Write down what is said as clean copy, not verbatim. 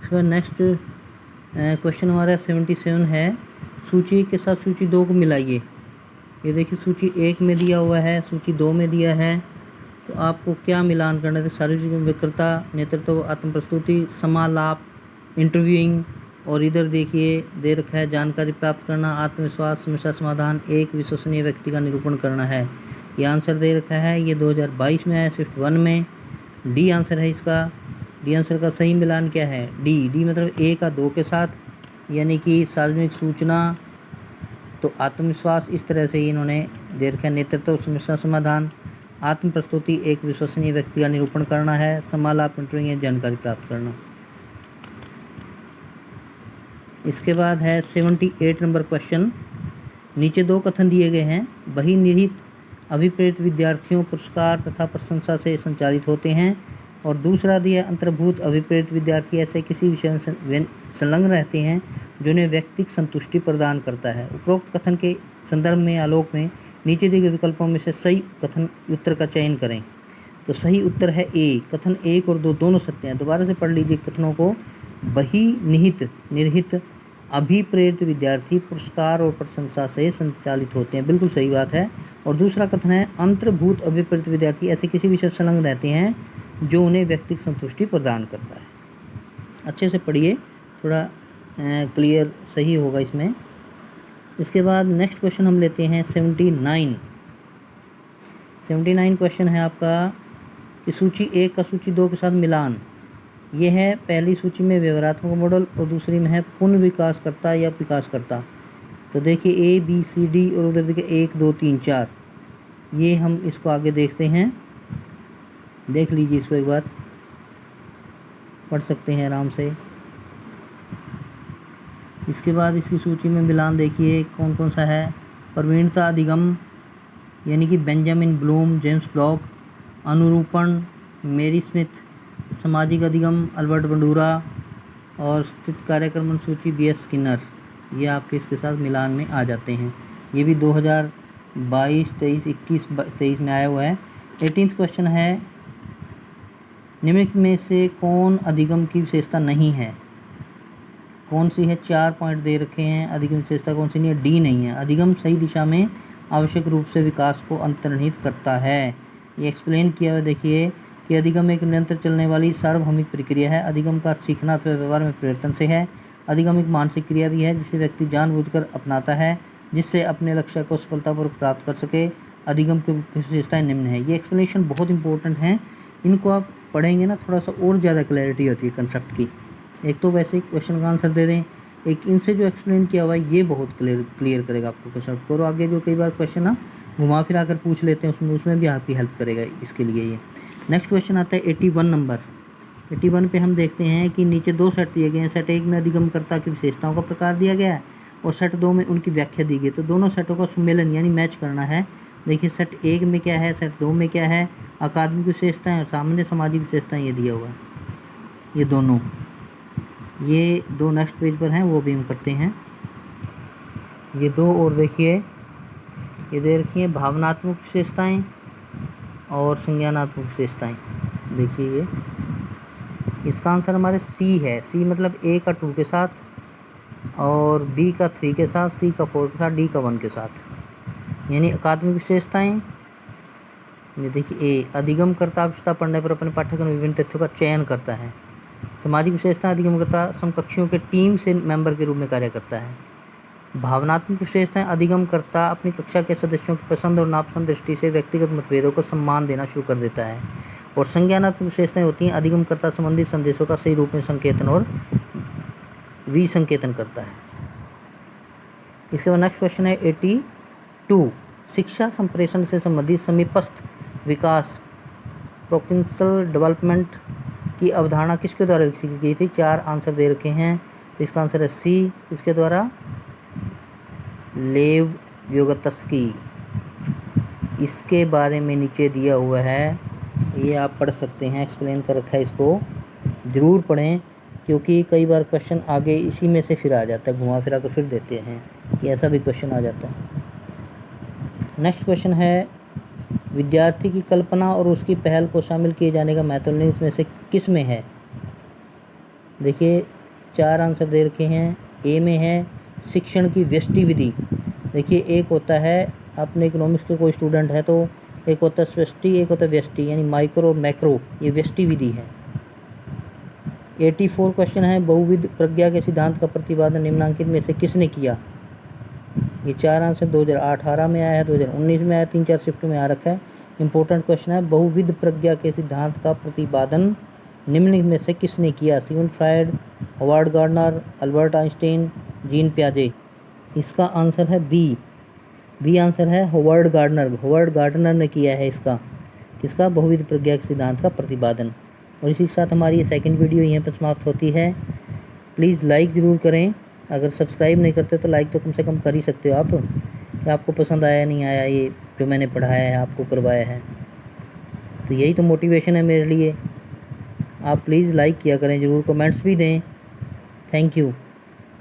इसके बाद next question हमारा 77 है, सूची के साथ सूची 2 को मिलाइए। ये देखिए सूची 1 में दिया हुआ है, सूची 2 में दिया है, तो आपको क्या मिलान करना है? शारीरिक विकृता, नेतृत्व, आत्म प्रस्तुति, समालाप, इंटरव्यूइंग, और इधर देखिए दे रखा है जानकारी प्राप्त करना, आत्मविश्वास, समस्या समाधान, एक विश्वसनीय व्यक्ति का निरूपण करना है। ये आंसर दे रखा है, ये 2022 में है, शिफ्ट 1 में। डी आंसर है इसका। डी आंसर का सही मिलान क्या है? डी मतलब ए का 2 के साथ, यानी कि सार्वजनिक सूचना तो आत्मविश्वास, इस तरह से ही इन्होंने दे रखा है। नेतृत्व, समस्या समाधान, आत्म प्रस्तुति, एक विश्वसनीय व्यक्ति का निरूपण करना है, समालाप, इंटरव्यू, जानकारी प्राप्त करना। इसके बाद है 78 नंबर क्वेश्चन। नीचे 2 कथन दिए गए हैं, वही निहित अभिप्रेरित विद्यार्थियों पुरस्कार तथा प्रशंसा से संचालित होते हैं, और दूसरा दिया अंतर्भूत अभिप्रेरित विद्यार्थी ऐसे किसी विषय में संलग्न रहते हैं जो उन्हें व्यक्तिगत संतुष्टि प्रदान करता है। उपरोक्त कथन के संदर्भ में आलोक में नीचे दिए गए विकल्पों में से सही कथन उत्तर का चयन करें। तो सही उत्तर है ए। कथन 1 और 2 दोनों सत्य हैं। दोबारा से पढ़ लीजिए कथनों को। वही निहित अभिप्रेरित विद्यार्थी पुरस्कार और प्रशंसा से संचालित होते हैं, बिल्कुल सही बात है। और दूसरा कथन है अंतर्भूत अभिप्रेरित विद्यार्थी ऐसे किसी विषय से संलग्न रहते हैं जो उन्हें व्यक्तिगत संतुष्टि प्रदान करता है। अच्छे से पढ़िए, थोड़ा क्लियर सही होगा इसमें। इसके बाद नेक्स्ट क्वेश्चन हम लेते हैं 79 क्वेश्चन है आपका कि सूची 1 का सूची 2 के साथ मिलान। ये है पहली सूची में व्यवहारात्मक मॉडल और दूसरी में है पुनर्विकासकर्ता या विकासकर्ता। तो देखिए ए बी सी डी और उधर देखिए 1 2 3 4, ये हम इसको आगे देखते हैं। देख लीजिए इसको एक बार, पढ़ सकते हैं आराम से। इसके बाद इसकी सूची में मिलान देखिए कौन कौन सा है। प्रवीणता अधिगम यानी कि बेंजामिन ब्लूम, जेम्स ब्लॉक। अनुरूपण मेरी स्मिथ। सामाजिक अधिगम अल्बर्ट बंडूरा। और स्थित कार्यक्रम सूची बी एस स्किनर। ये आपके इसके साथ मिलान में आ जाते हैं। ये भी 2022, 23, 21, 23 में आया हुआ है। 18वां क्वेश्चन है, निम्नलिखित में से कौन अधिगम की विशेषता नहीं है? कौन सी है? 4 पॉइंट दे रखे हैं। अधिगम विशेषता कौन सी नहीं है? डी नहीं है। अधिगम सही दिशा में आवश्यक रूप से विकास को अंतर्निहित करता है। ये एक्सप्लेन किया हुआ देखिए कि अधिगम एक निरंतर चलने वाली सार्वभौमिक प्रक्रिया है। अधिगम का सीखना अथवा व्यवहार में परिवर्तन से है। अधिगम एक मानसिक क्रिया भी है जिसे व्यक्ति जानबूझकर अपनाता है जिससे अपने लक्ष्य को सफलतापूर्वक प्राप्त कर सके। अधिगम की विशेषताएं निम्न है। ये एक्सप्लेनेशन बहुत इंपॉर्टेंट हैं, इनको आप पढ़ेंगे ना थोड़ा सा और ज़्यादा क्लैरिटी होती है कंसेप्ट की। एक तो वैसे ही क्वेश्चन का आंसर दे दें, एक इनसे जो एक्सप्लेन किया हुआ है ये बहुत क्लियर करेगा आपको कंसेप्ट को। और आगे जो कई बार क्वेश्चन ना घुमा फिरा कर पूछ लेते हैं उसमें भी आपकी हेल्प करेगा इसके लिए ये। नेक्स्ट क्वेश्चन आता है 81 नंबर। 81 पे हम देखते हैं कि नीचे 2 सेट दिए गए हैं। सेट 1 में अधिगमकर्ता की विशेषताओं का प्रकार दिया गया है और सेट 2 में उनकी व्याख्या दी गई। तो दोनों सेटों का सुमेलन यानी मैच करना है। देखिए सेट 1 में क्या है, सेट 2 में क्या है। अकादमिक विशेषताएं और सामान्य सामाजिक विशेषताएं ये दिया हुआ है। ये दोनों, ये 2 नेक्स्ट पेज पर हैं, वो भी हम करते हैं। ये 2 और देखिए ये दे रखी है भावनात्मक विशेषताएं और संज्ञानात्मक विशेषताएं। देखिए ये इसका आंसर हमारे सी है। सी मतलब ए का 2 के साथ और बी का 3 के साथ, सी का 4 के साथ, डी का 1 के साथ। यानी अकादमिक विशेषताएं। ये देखिए ए अधिगमकर्ता आवश्यकता पढ़ने पर अपने पाठ्यक्रम में विभिन्न तथ्यों का चयन करता है। सामाजिक विशेषता अधिगमकर्ता समकक्षियों के टीम से मेंबर के रूप में कार्य करता है। भावनात्मक विशेषताएं अधिगमकर्ता अपनी कक्षा के सदस्यों की पसंद और नापसंद दृष्टि से व्यक्तिगत मतभेदों को सम्मान देना शुरू कर देता है। और संज्ञानात्मक विशेषताएं होती हैं अधिगमकर्ता संबंधित संदेशों का सही रूप में संकेतन और विसंकेतन करता है। इसके बाद नेक्स्ट क्वेश्चन है 82। शिक्षा संप्रेषण से संबंधित समीपस्थ विकास प्रोक्सिमल डेवलपमेंट की अवधारणा किसके द्वारा विकसित की गई थी? 4 आंसर दे रखे हैं। तो इसका आंसर है सी, किसके द्वारा? लेव व्योगत्स्की। इसके बारे में नीचे दिया हुआ है, ये आप पढ़ सकते हैं, एक्सप्लेन कर रखा है, इसको ज़रूर पढ़ें क्योंकि कई बार क्वेश्चन आगे इसी में से फिर आ जाता है, घुमा फिरा कर फिर देते हैं कि ऐसा भी क्वेश्चन आ जाता है। नेक्स्ट क्वेश्चन है विद्यार्थी की कल्पना और उसकी पहल को शामिल किए जाने का महत्व इसमें से किस में है? देखिए 4 आंसर दे रखे हैं। ए में है शिक्षण की व्यष्टि विधि। देखिए एक होता है, अपने इकोनॉमिक्स के कोई स्टूडेंट है तो एक होता है स्वष्टि, एक होता है व्यष्टि, यानी माइक्रो और मैक्रो, ये व्यष्टि विधि है। 84 क्वेश्चन है, बहुविध प्रज्ञा के सिद्धांत का प्रतिपादन निम्नांकित में से किसने किया। ये 4 आंसर 2018 में आया है, 2019 में आया, 3-4 शिफ्ट में आ रखा है। इंपॉर्टेंट क्वेश्चन है, बहुविध प्रज्ञा के सिद्धांत का प्रतिपादन निम्न में से किसने किया। Sigmund Freud, Howard Gardner, Albert Einstein, Jean पियाजे। इसका आंसर है बी आंसर है हॉवर्ड गार्डनर। हॉवर्ड गार्डनर ने किया है इसका, किसका, बहुविध प्रज्ञा के सिद्धांत का प्रतिपादन। और इसी के साथ हमारी ये सेकंड वीडियो यहीं पर समाप्त होती है। प्लीज़ लाइक ज़रूर करें, अगर सब्सक्राइब नहीं करते तो लाइक तो कम से कम कर ही सकते हो आप, कि आपको पसंद आया नहीं आया ये जो मैंने पढ़ाया है, आपको करवाया है। तो यही तो मोटिवेशन है मेरे लिए। आप प्लीज़ लाइक किया करें ज़रूर, कमेंट्स भी दें। Thank you.